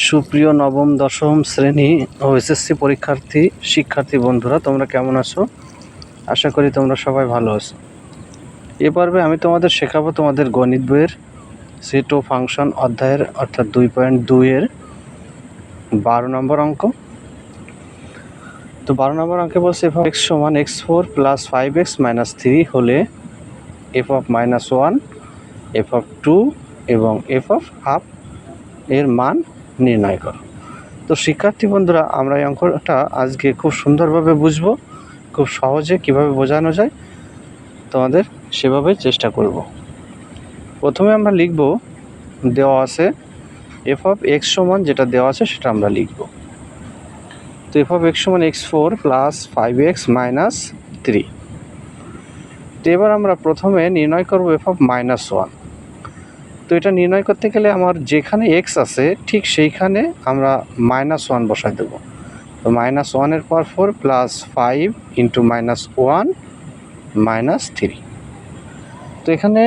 সুপ্রিয় নবম দশম শ্রেণী ও এসএসসি শিক্ষার্থী বন্ধুরা, তোমরা কেমন আছো? আশা করি তোমরা সবাই ভালো আছো। এ পর্বে আমি তোমাদের শেখাবো তোমাদের গণিত বইয়ের সেট ও ফাংশন অধ্যায়ের অর্থাৎ 2.2 এর 12 নম্বর অঙ্ক। তো 12 নম্বর অঙ্কে বলছে f of x সমান x4 প্লাস 5x মাইনাস 3 হলে f of -1, f of 2 এবং f of হাফ এর মান নির্ণয় করো। তো শিক্ষার্থী বন্ধুরা, আমরা এই অঙ্কটা আজকে খুব সুন্দরভাবে বুঝবো, খুব সহজে কিভাবে বোঝানো যায় তোমাদের সেভাবে চেষ্টা করব। প্রথমে আমরা লিখব, দেওয়া আছে f of x সমান, যেটা দেওয়া আছে সেটা আমরা লিখব। তো f of x সমান x4 প্লাস 5x মাইনাস 3। তো এবার আমরা প্রথমে নির্ণয় করব f of -1। তো এটা নির্ণয় করতে গেলে আমার যেখানে x আছে ঠিক সেইখানে আমরা -1 বসাই দেব। তো -1 এর পাওয়ার 4 প্লাস 5 ইন্টু -1 মাইনাস 3। তো এখানে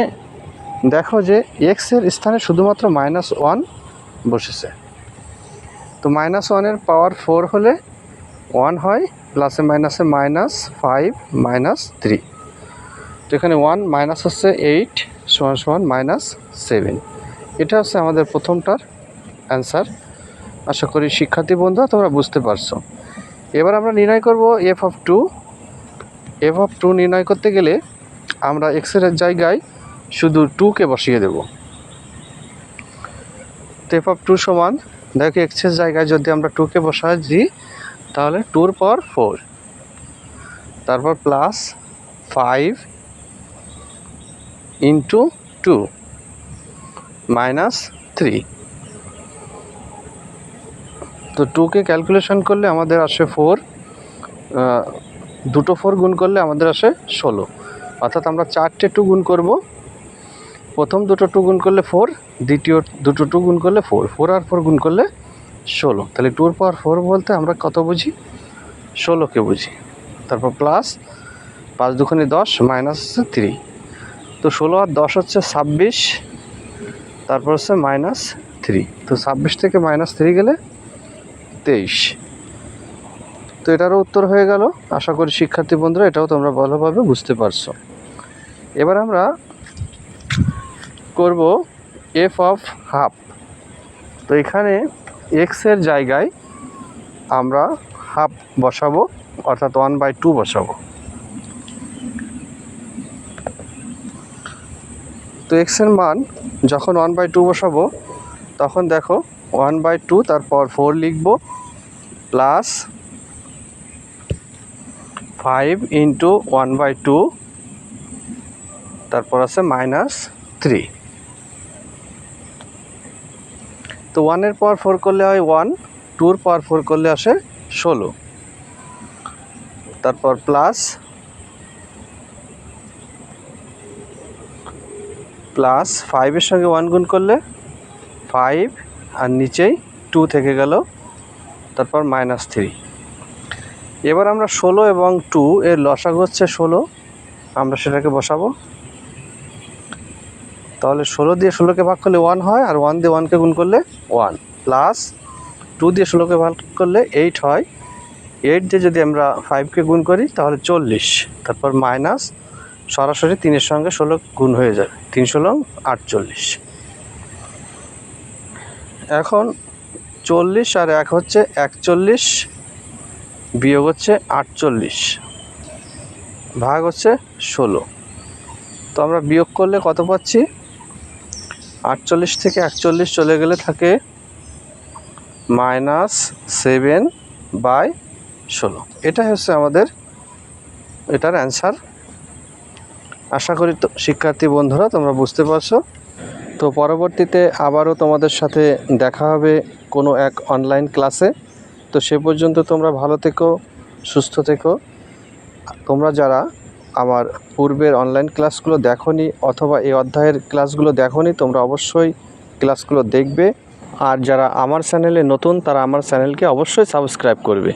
দেখো যে x এর স্থানে শুধুমাত্র -1 বসেছে। তো -1 এর পাওয়ার 4 হলে 1 হয়, প্লাসে মাইনাসে -5 মাইনাস 3। তো এখানে 1 মাইনাস হচ্ছে 8 সমান -7। এটা হচ্ছে আমাদের প্রথমটার অ্যান্সার। আশা করি শিক্ষার্থী বন্ধুরা তোমরা বুঝতে পারছো। এবার আমরা নির্ণয় করব f of 2। f of 2 নির্ণয় করতে গেলে আমরা x এর জায়গায় শুধু 2কে বসিয়ে দেব। তো f of 2 সমান, দেখো x এর জায়গায় যদি আমরা 2কে বসাই দিই তাহলে 2 এর পাওয়ার 4, তারপর প্লাস 5 ইন্টু 2 মাইনাস 3। তো 2কে ক্যালকুলেশন করলে আমাদের আসে 4, দুটো 4 গুণ করলে আমাদের আসে 16। অর্থাৎ আমরা 4টে 2 গুণ করব। প্রথম দুটো 2 গুণ করলে 4, দ্বিতীয় দুটো 2 গুণ করলে 4, 4 আর 4 গুণ করলে 16। তাহলে 2 এর পাওয়ার 4 বলতে আমরা কত বুঝি? 16কে বুঝি। তারপর প্লাস 5 দুগুণে 10 মাইনাস হচ্ছে 3। তো 16 আর 10 হচ্ছে 26, তারপর হচ্ছে -3। তো 26 থেকে -3 গেলে 23। তো এটারও উত্তর হয়ে গেল। আশা করি শিক্ষার্থী বন্ধুরা এটাও তোমরা ভালোভাবে বুঝতে পারছো। এবার আমরা করব f of হাফ। তো এখানে x এর জায়গায় আমরা হাফ বসাবো, অর্থাৎ 1/2 বসাবো। তো x এর মান যখন 1/2 বসাবো তখন দেখো 1/2 তারপর 4 লিখব, প্লাস 5 ইন্টু 1/2, তারপর আছে -3। তো 1 এর পাওয়ার 4 করলে হয় 1, 2 এর পাওয়ার 4 করলে আসে 16। তারপর প্লাস 5 এর সঙ্গে 1 গুণ করলে 5, আর নিচেই 2 থেকে গেল, তারপর -3। এবার আমরা 16 এবং 2 এর লসাগু হচ্ছে 16, আমরা সেটাকে বসাবো। তাহলে 16 দিয়ে 16কে ভাগ করলে 1 হয়, আর 1 দিয়ে 1কে গুণ করলে 1, প্লাস 2 দিয়ে 16কে ভাগ করলে 8 হয়। 8 দিয়ে যদি আমরা 5কে গুণ করি তাহলে 40, তারপর মাইনাস, সরাসরি 3 এর সঙ্গে 16 গুণ হয়ে যাবে, 3 16 48। এখন 40 আর 1 হচ্ছে 41, বিয়োগ হচ্ছে 48, ভাগ হচ্ছে 16। তো আমরা বিয়োগ করলে কত পাচ্ছি? 48 থেকে 41 চলে গেলে থাকে -7/16। এটাই হচ্ছে আমাদের এটার অ্যান্সার। আশা করি তো শিক্ষার্থী বন্ধুরা তোমরা বুঝতে পারছো। তো পরবর্তীতে আবারও তোমাদের সাথে দেখা হবে কোনো এক অনলাইন ক্লাসে। তো সে পর্যন্ত তোমরা ভালো থেকো, সুস্থ থেকো। তোমরা যারা আমার পূর্বের অনলাইন ক্লাসগুলো দেখোনি অথবা এই অধ্যায়ের ক্লাসগুলো দেখোনি, তোমরা অবশ্যই ক্লাসগুলো দেখবে। আর যারা আমার চ্যানেলে নতুন তারা আমার চ্যানেলকে অবশ্যই সাবস্ক্রাইব করবে।